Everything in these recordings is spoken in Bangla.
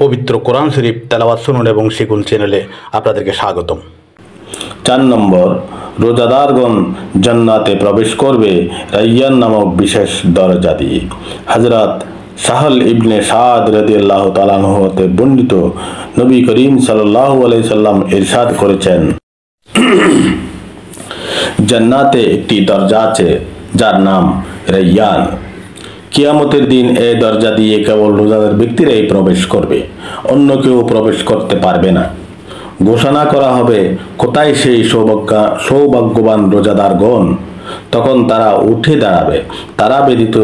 পবিত্র কোরআন শরীফ তেলাওয়াত শুনুন এবং শিখুন চ্যানেলে আপনাদেরকে স্বাগতম। 4 নম্বর, রোজাদারগণ জান্নাতে প্রবেশ করবে রাইয়ান নামক বিশেষ দরজা দিয়ে। হযরত সাহল ইবনে সাদ রাদিয়াল্লাহু তাআলা আনহু হতে বর্ণিত, নবী করিম সাল্লাল্লাহু আলাইহি সাল্লাম ইরশাদ করেছেন, জান্নাতে একটি দরজা আছে যার নাম রাইয়ান। কিয়ামতের দিন এই দরজা দিয়ে কেবল রোজাদার ব্যক্তিরাই প্রবেশ করবে, অন্য কেউ প্রবেশ করতে পারবে না। ঘোষণা করা হবে, কোথায় সেই সৌভাগ্যবান রোজাদারগণ? তখন তারা উঠে দাঁড়াবে, তারা ব্যতীত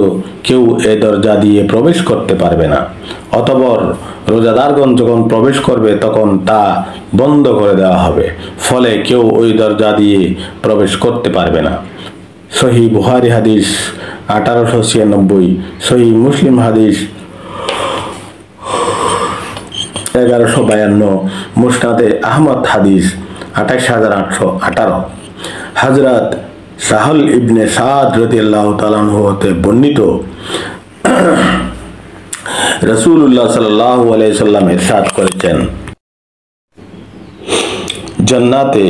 কেউ এই দরজা দিয়ে প্রবেশ করতে পারবে না। অতঃপর রোজাদারগণ যখন প্রবেশ করবে তখন তা বন্ধ করে দেওয়া হবে, ফলে কেউ ওই দরজা দিয়ে প্রবেশ করতে পারবে না। সহিহ বুখারী হাদিস 1896, সহিহ মুসলিম হাদিস 1152, মুসনাদে আহমদ হাদিস 28818। হযরত সাহল ইবনে সাদ রাদিয়াল্লাহু তাআলা আনহু হতে বর্ণিত, রাসূলুল্লাহ সাল্লাল্লাহু আলাইহি সাল্লাম ইরশাদ করেছেন, জান্নাতে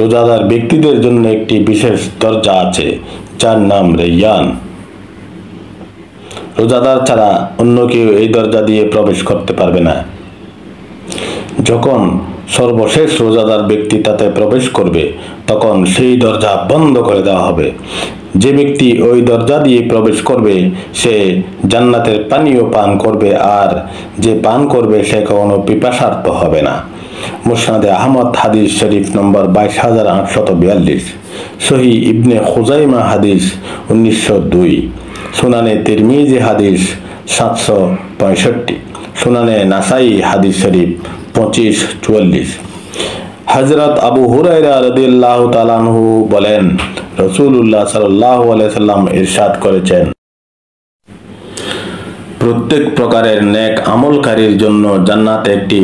রোজাদার ব্যক্তিদের জন্য একটি বিশেষ দরজা আছে যার নাম রাইয়ান। রোজাদার ছাড়া অন্য কেউ এই দরজা দিয়ে প্রবেশ করতে পারবে না। যখন সর্বশেষ রোজাদার ব্যক্তি তাতে প্রবেশ করবে তখন সেই দরজা বন্ধ করে দেওয়া হবে। যে ব্যক্তি ওই দরজা দিয়ে প্রবেশ করবে সে জান্নাতের পানীয় পান করবে, আর যে পান করবে সে কখনো পিপাসার্ত হবে না। মুসনাদে আহমদ হাদিস শরীফ নম্বর 22842, সহিহ ইবনে খুজাইমা হাদিস 1902, সুনানে তিরমিজি হাদিস 765, সুনানে নাসাই হাদিস শরীফ 2544। হযরত আবু হুরায়রা রাদিয়াল্লাহু তাআলা আনহু বলেন, রাসূলুল্লাহ সাল্লাল্লাহু আলাইহি সাল্লাম ইরশাদ করেছেন, প্রত্যেক প্রকারের নেক আমলকারীর জন্য জান্নাতে একটি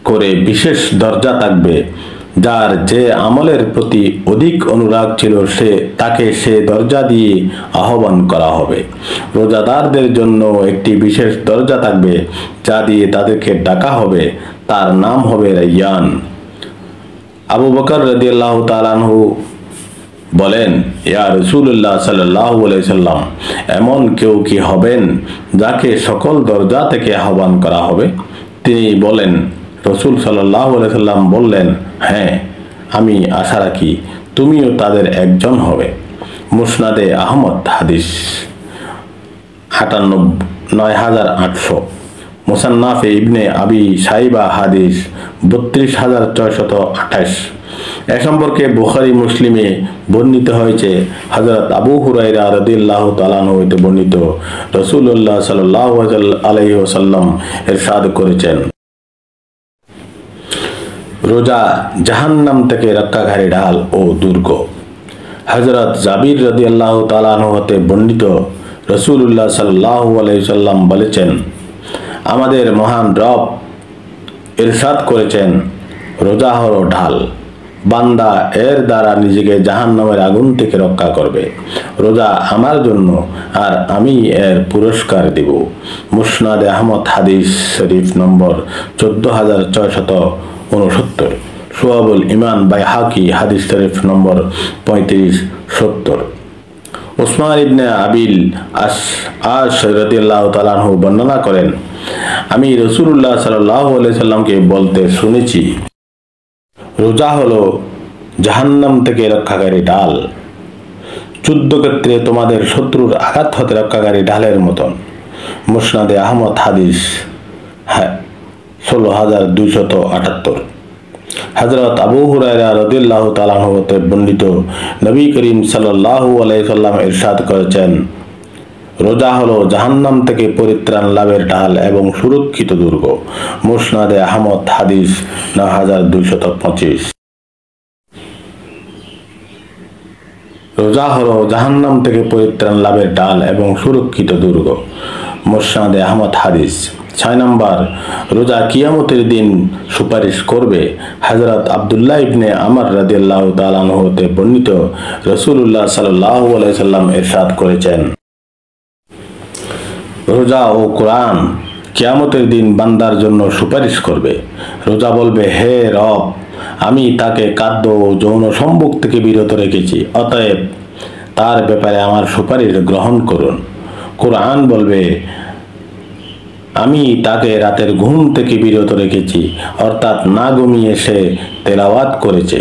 করে বিশেষ দরজা থাকবে। যার যে আমলের প্রতি অধিক অনুরাগ ছিল তাকে সে দরজা দিয়ে আহ্বান করা হবে। রোজাদারদের জন্য একটি বিশেষ দরজা থাকবে যা দিয়ে তাদেরকে ডাকা হবে, তার নাম হবে রাইয়ান। আবু বকর রাদিয়াল্লাহু তাআলা আনহু বলেন, ইয়া রাসূলুল্লাহ সাল্লাল্লাহু আলাইহি সাল্লাম, এমন কেউ কি হবেন যাকে সকল দরজা থেকে আহ্বান করা হবে? তিনি বলেন, রাসূল সাল্লাল্লাহু আলাইহি সাল্লাম বললেন, হ্যাঁ, আমি আশা রাখি তুমিও তাদের একজন হবে। মুসনাদে আহমদ হাদিস 9800, মুসান্নাফে ইবনে আবি শাইবা হাদিস 32628। এ সম্পর্কে বুখারী মুসলিমে বর্ণিত হয়েছে, হযরত আবু হুরায়রা রাদিয়াল্লাহু তাআলা আনহু হতে বর্ণিত, রাসূলুল্লাহ সাল্লাল্লাহু আলাইহি ওয়াসাল্লাম ইরশাদ করেছেন, রোজা জাহান্নাম থেকে রক্ষাকারী ঢাল ও দুর্গ। হযরত জাবির রাদিয়াল্লাহু তাআলা আনহু হতে বর্ণিত, রাসূলুল্লাহ সাল্লাল্লাহু আলাইহি সাল্লাম বলেছেন, আমাদের মহান রব ইরশাদ করেছেন, রোজা হলো ঢাল, বান্দা এর দ্বারা নিজেকে জাহান্নামের আগুন থেকে রক্ষা করবে। রোজা আমার জন্য আর আমি এর পুরস্কার দেব। মুসনাদে আহমদ হাদিস শরীফ নম্বর 14669, শুআবুল ঈমান বাইহাকি হাদিস শরীফ নম্বর 3570। উসমান ইবনে আবিল আশ রাদিয়াল্লাহু তাআলা আনহু বর্ণনা করেন, আমি রাসূলুল্লাহ সাল্লাল্লাহু আলাইহি সাল্লামকে বলতে শুনেছি, রোজা হলো জাহান্নাম থেকে রক্ষাকারী ঢাল, যুদ্ধক্ষেত্রে তোমাদের শত্রুর আঘাত হতে রক্ষাকারী ঢালের মতন। মুসনাদে আহমদ হাদিস 16278। হযরত আবু হুরায়রা রাদিয়াল্লাহু তাআলা আনহু হতে বর্ণিত, নবী করিম সাল্লাল্লাহু আলাইহি সাল্লাম ইরশাদ করেছেন, রোজা হলো জাহান্নাম থেকে পরিত্রাণ লাভের ঢাল এবং সুরক্ষিত দুর্গ। মুসনাদে আহমদ হাদিস 9225। রোজা হলো জাহান্নাম থেকে পরিত্রাণ লাভের ঢাল এবং সুরক্ষিত দুর্গ। মুসনাদে আহমদ হাদিস। 6 নম্বর, রোজা কিয়ামতের দিন সুপারিশ করবে। হযরত আব্দুল্লাহ ইবনে আমর রাদিয়াল্লাহু তাআলা আনহু হতে বর্ণিত, রাসূলুল্লাহ সাল্লাল্লাহু আলাইহি সাল্লাম ইরশাদ করেছেন, রোজা ও কোরআন কিয়ামতের দিন বান্দার জন্য সুপারিশ করবে। রোজা বলবে, হে রব, আমি তাকে খাদ্য ও যৌন সম্ভোগ থেকে বিরত রেখেছি, অতএব তার ব্যাপারে আমার সুপারিশ গ্রহণ করুন। কোরআন বলবে, আমি তাকে রাতের ঘুম থেকে বিরত রেখেছি, অর্থাৎ না ঘুমিয়ে সে তেলাওয়াত করেছে,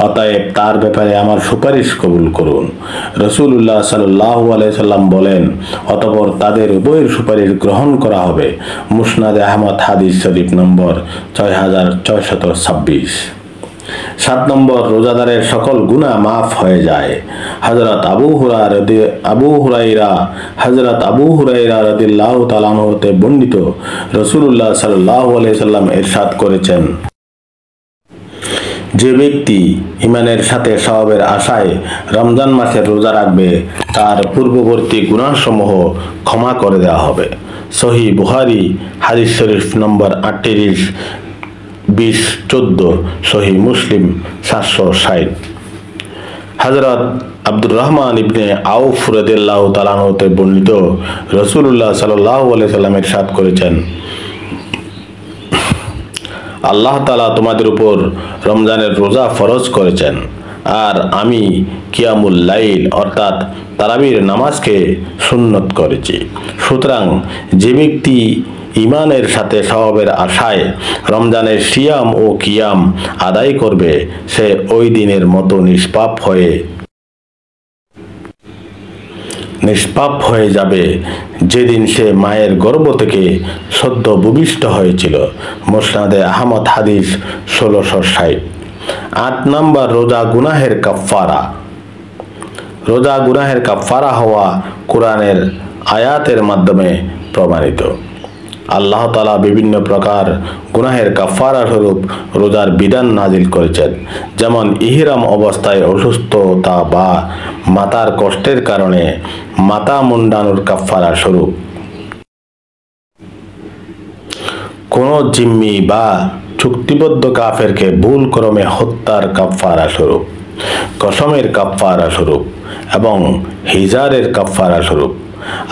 অতএব তার ব্যাপারে আমার সুপারিশ কবুল করুন। রাসূলুল্লাহ সাল্লাল্লাহু আলাইহি সাল্লাম বলেন, অতঃপর তাদের উভয়ের সুপারিশ গ্রহণ করা হবে। মুসনাদে আহমদ, হাদিস শরীফ নম্বর 6626। 7 নম্বর, রোজাদারের সকল গুনাহ মাফ হয়ে যায়। হযরত আবু হুরায়রা রাদিয়াল্লাহু তাআলা আনহু হতে বর্ণিত, রাসূলুল্লাহ সাল্লাল্লাহু আলাইহি সাল্লাম ইরশাদ করেছেন, যে ব্যক্তি ঈমানের সাথে সওয়াবের আশায় রমজান মাসের রোজা রাখবে, তার পূর্ববর্তী গুনাহসমূহ ক্ষমা করে দেওয়া হবে। সহিহ বুখারী হাদিস শরীফ নম্বর 38, 20, 14, সহিহ মুসলিম 760। হযরত আব্দুর রহমান ইবনে আউফ রাদিয়াল্লাহু তাআলা আনহু হতে বর্ণিত, রাসূলুল্লাহ সাল্লাল্লাহু আলাইহি সাল্লাম ইরশাদ করেছেন, আল্লাহ তাআলা তোমাদের উপর রমজানের রোজা ফরজ করেছেন, আর আমি কিয়ামুল লাইল অর্থাৎ তারাবির নামাজকে সুন্নত করেছি। সুতরাং যে ব্যক্তি ঈমানের সাথে সওয়াবের আশায় রমজানের সিয়াম ও কিয়াম আদায় করবে, সে ওই দিনের মতো নিষ্পাপ হয়ে যাবে যেদিন সে মায়ের গর্ভ থেকে সদ্য ভূমিষ্ঠ হয়েছিল। মুসনাদে আহমদ, হাদিস 1660। 8 নম্বর, রোজা গুনাহের কাফফারা। রোজা গুনাহের কাফফারা হওয়া কোরআনের আয়াতের মাধ্যমে প্রমাণিত। আল্লাহ তাআলা বিভিন্ন প্রকার গুনাহের কাফফারা স্বরূপ রোজার বিধান নাজিল করেছেন, যেমন ইহরাম অবস্থায় অসুস্থতা বা মাথার কষ্টের কারণে মাথা মুন্ডানোর কাফফারা স্বরূপ, কোন জিম্মি বা চুক্তিবদ্ধ কাফেরকে ভুল ক্রমে হত্যার কাফফারা স্বরূপ, কসমের কাফফারা স্বরূপ এবং হিজারের কাফফারা স্বরূপ।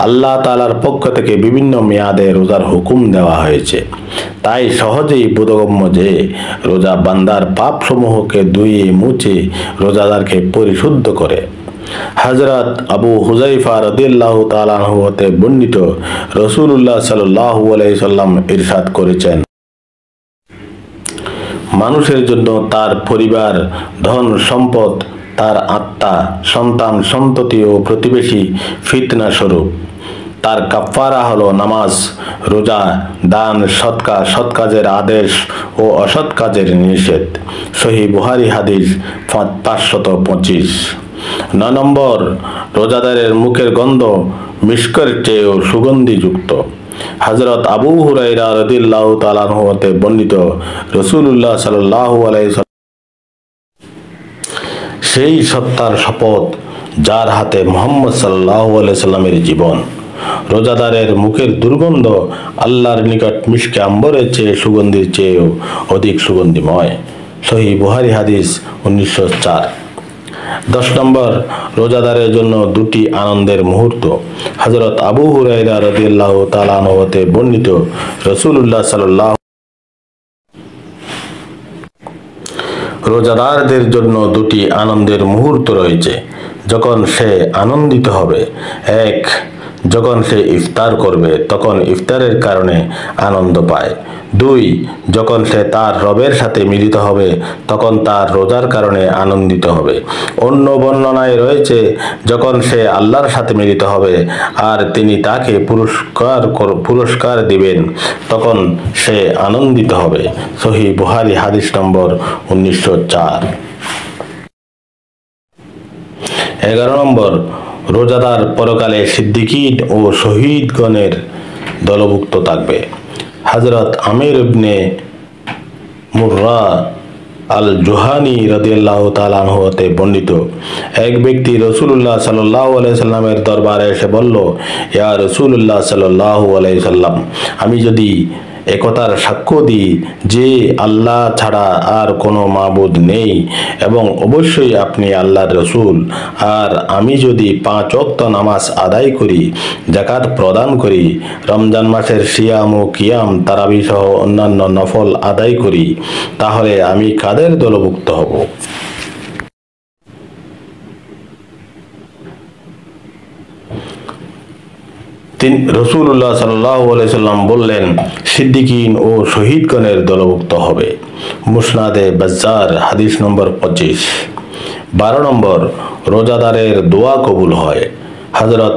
আল্লাহ তাআলার পক্ষ থেকে বিভিন্ন মেয়াদে রোজার হুকুম দেওয়া হয়েছে, তাই সহজেই বোধগম্য যে রোজা বান্দার পাপসমূহকে ধুয়ে মুছে রোজাদারকে পরিশুদ্ধ করে। হযরত আবু হুযায়ফা রাদিয়াল্লাহু তাআলা আনহু হতে বর্ণিত, রাসূলুল্লাহ সাল্লাল্লাহু আলাইহি সাল্লাম ইরশাদ করেছেন, মানুষের জন্য তার পরিবার, ধন সম্পদ, তার আত্মা, সন্তান, সন্ততি ও প্রতিবেশী ফিতনা স্বরূপ। তার কাফফারা হলো নামাজ, রোজা, দান, সৎকা, সৎ কাজের আদেশ ও অসৎ কাজের নিষেধ। সহিহ বুখারী হাদিস 525। 9 নম্বর, রোজাদারের মুখের গন্ধ মিশকের চেয়েও সুগন্ধিযুক্ত। হযরত আবু হুরায়রা রাদিয়াল্লাহু তাআলা আনহু হতে বর্ণিত, রাসূলুল্লাহ সাল্লাল্লাহু আলাইহি সাল্লাম, সেই সত্তার শপথ যার হাতে মুহাম্মদ সাল্লাল্লাহু আলাইহি সাল্লামের জীবন, রোজাদারের মুখের দুর্গন্ধ আল্লাহর নিকট মিশকে আম্বরের চেয়ে সুগন্ধির চেয়েও অধিক সুগন্ধিময়। সহিহ বুখারী হাদিস 1904। 10 নম্বর, রোজাদারের জন্য 2টি আনন্দের মুহূর্ত। হযরত আবু হুরায়রা রাদিয়াল্লাহু তাআলা আনহু হতে বর্ণিত, রাসূলুল্লাহ সাল্লাল্লাহু, রোজাদারদের জন্য 2টি আনন্দের মুহূর্ত রয়েছে, যখন সে আনন্দিত হবে। 1, যখন সে ইফতার করবে তখন ইফতারের কারণে আনন্দ পায়। 2, যখন সে তার রবের সাথে মিলিত হবে তখন তার রোজার কারণে আনন্দিত হবে। অন্য বর্ণনায় রয়েছে, যখন সে আল্লাহর সাথে মিলিত হবে আর তিনি তাকে পুরস্কার দিবেন তখন সে আনন্দিত হবে। সহিহ বুখারী হাদিস নম্বর 1904। 11 নম্বর, রোজাদার পরকালে সিদ্দিকীন ও শহীদগণের দলভুক্ত থাকবে। হযরত আমির ইবনে মুররা আল জুহানী রাদিয়াল্লাহু তাআলা আনহু হতে বর্ণিত, এক ব্যক্তি রাসূলুল্লাহ সাল্লাল্লাহু আলাইহি সাল্লামের দরবারে এসে বলল, ইয়া রাসূলুল্লাহ সাল্লাল্লাহু আলাইহি সাল্লাম, আমি যদি একথার সাক্ষ্য দিই যে আল্লাহ ছাড়া আর কোনো মাবুদ নেই এবং অবশ্যই আপনি আল্লাহর রসুল। আর আমি যদি 5 ওয়াক্ত নামাজ আদায় করি, যাকাত প্রদান করি, রমজান মাসের সিয়াম ও কিয়াম তারাবি সহ অন্যান্য নফল আদায় করি, তাহলে আমি কাদের দলভুক্ত হব? রাসূলুল্লাহ সাল্লাল্লাহু আলাইহি সাল্লাম বললেন, সিদ্দিকিন ও শহীদগণের দলভুক্ত হবে। মুসনাদে বাজ্জার হাদিস নম্বর 25। 12 নম্বর, রোজাদারের দোয়া কবুল হয়। হযরত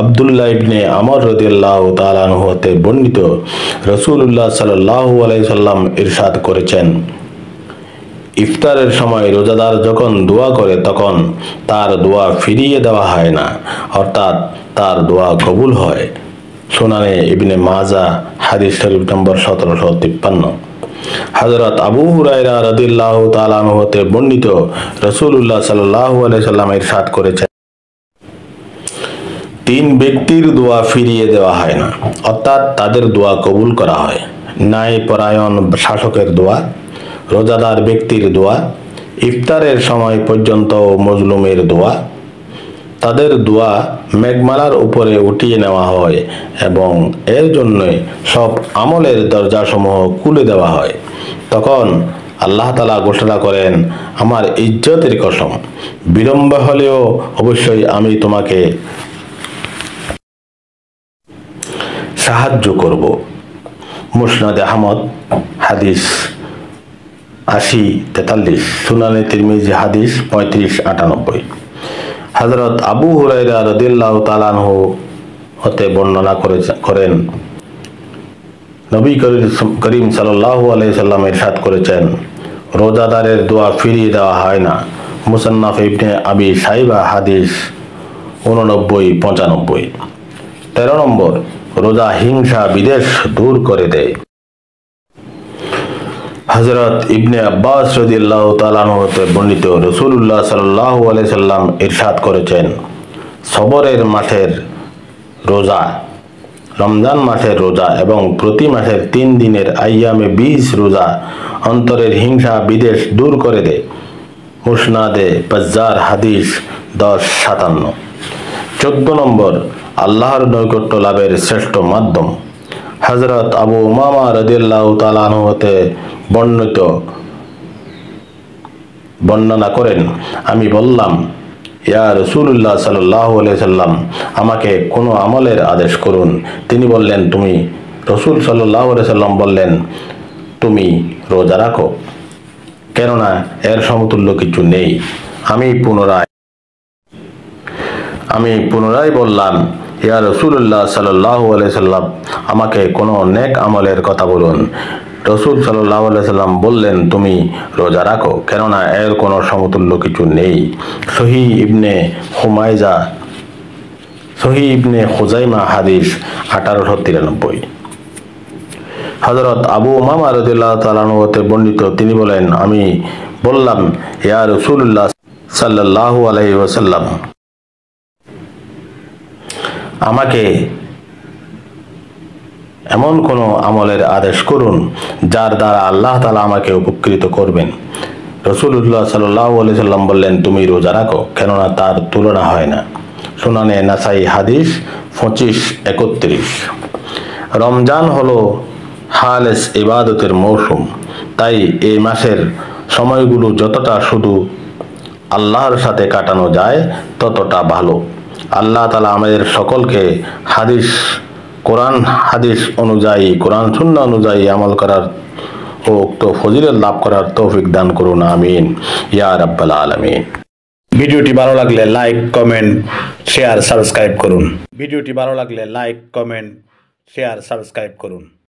আব্দুল্লাহ ইবনে আমর রাদিয়াল্লাহু তাআলা আনহু হতে বর্ণিত, রাসূলুল্লাহ সাল্লাল্লাহু আলাইহি সাল্লাম ইরশাদ করেছেন, ইফতারের সময় রোজাদার যখন দোয়া করে তখন তার দোয়া ফিরিয়ে দেওয়া হয় না, অর্থাৎ তার দোয়া কবুল হয়। সুনানে ইবনে মাজা হাদিস শরীফ নম্বর 1753। হযরত আবু হুরায়রা রাদিয়াল্লাহু তাআলা আনহু হতে বর্ণিত, রাসূলুল্লাহ সাল্লাল্লাহু আলাইহি সাল্লাম ইরশাদ করেছেন, 3 ব্যক্তির দোয়া ফিরিয়ে দেওয়া হয় না, অর্থাৎ তাদের দোয়া কবুল করা হয়। ন্যায়পরায়ণ শাসকের দোয়া, রোজাদার ব্যক্তির দোয়া, ইফতারের সময় পর্যন্ত মজলুমের দোয়া। তাদের দোয়া মেঘমালার উপরে উঠিয়ে নেওয়া হয় এবং এর জন্য সব আমলের দরজাসমূহ খুলে দেওয়া হয়। তখন আল্লাহ তাআলা ঘোষণা করেন, আমার ইজ্জতের কসম, বিলম্ব হলেও অবশ্যই আমি তোমাকে সাহায্য করব। মুসনাদে আহমদ হাদিস 80-43, সুনানে তিরমিজি হাদিস 35-98। হযরত আবু হুরায়রা রাদিয়াল্লাহু তাআলা আনহু হতে বর্ণনা করেন, নবী করিম সাল্লাল্লাহু আলাইহি সাল্লাম ইরশাদ করেছেন, রোজাদারের দোয়া ফিরিয়ে দেওয়া হয় না। মুসান্নাফ ইবনে আবি শাইবা হাদিস 89-95। 13 নম্বর, রোজা হিংসা বিদ্বেষ দূর করে দেয়। হযরত ইবনে আব্বাস রাদিয়াল্লাহু তাআলা আনহু হতে বর্ণিত, রাসূলুল্লাহ সাল্লাল্লাহু আলাইহি সাল্লাম ইরশাদ করেছেন, সবরের মাসের রোজা, রমজান মাসের রোজা এবং প্রতি মাসের 3 দিনের আইয়ামে 20 রোজা অন্তরের হিংসা বিদ্বেষ দূর করে দেয়। মুসনাদে বাজ্জার হাদিস 10-57। 14 নম্বর, আল্লাহর নৈকট্য লাভের শ্রেষ্ঠ মাধ্যম। হযরত আবু উমামা রাদিয়াল্লাহু তাআলা আনহু হতে বর্ণনা করেন, আমি বললাম, ইয়া রাসূলুল্লাহ সাল্লাল্লাহু আলাইহি সাল্লাম, আমাকে কোনো আমলের আদেশ করুন। তিনি বললেন, তুমি রাসূল সাল্লাল্লাহু আলাইহি সাল্লাম বললেন, তুমি রোজা রাখো, কেননা এর সমতুল্য কিছু নেই। আমি পুনরায় বললাম, ইয়া রাসূলুল্লাহ সাল্লাল্লাহু আলাইহি সাল্লাম, আমাকে কোনো নেক আমলের কথা বলুন। রাসূল সাল্লাল্লাহু আলাইহি সাল্লাম বললেন, তুমি রোজা রাখো, কেননা এর কোনো সমতুল্য কিছু নেই। সহিহ ইবনে খুজাইমা হাদিস 1893। হযরত আবু উমামা রাদিয়াল্লাহু তাআলা আনহু হতে বর্ণিত, তিনি বলেন, আমি বললাম, ইয়া রাসূলুল্লাহ সাল্লাল্লাহু আলাইহি ওয়াসাল্লাম, আমাকে এমন কোনো আমলের আদেশ করুন যার দ্বারা আল্লাহ তাআলা আমাকে উপকৃত করবেন। রাসূলুল্লাহ সাল্লাল্লাহু আলাইহি সাল্লাম বললেন, তুমি রোজা রাখো, কেননা তার তুলনা হয় না। সুনানে নাসাই হাদিস 25-31। রমজান হলো খালেস ইবাদতের মৌসুম, তাই এই মাসের সময়গুলো যতটা শুধু আল্লাহর সাথে কাটানো যায় ততটা ভালো। আল্লাহ তাআলা আমাদের সকলকে কোরআন সুন্নাহ অনুযায়ী আমল করার ও উক্ত ফজিলত লাভ করার তৌফিক দান করুন, আমিন ইয়া রাব্বাল আলামিন। ভিডিওটি ভালো লাগলে লাইক, কমেন্ট, শেয়ার, সাবস্ক্রাইব করুন।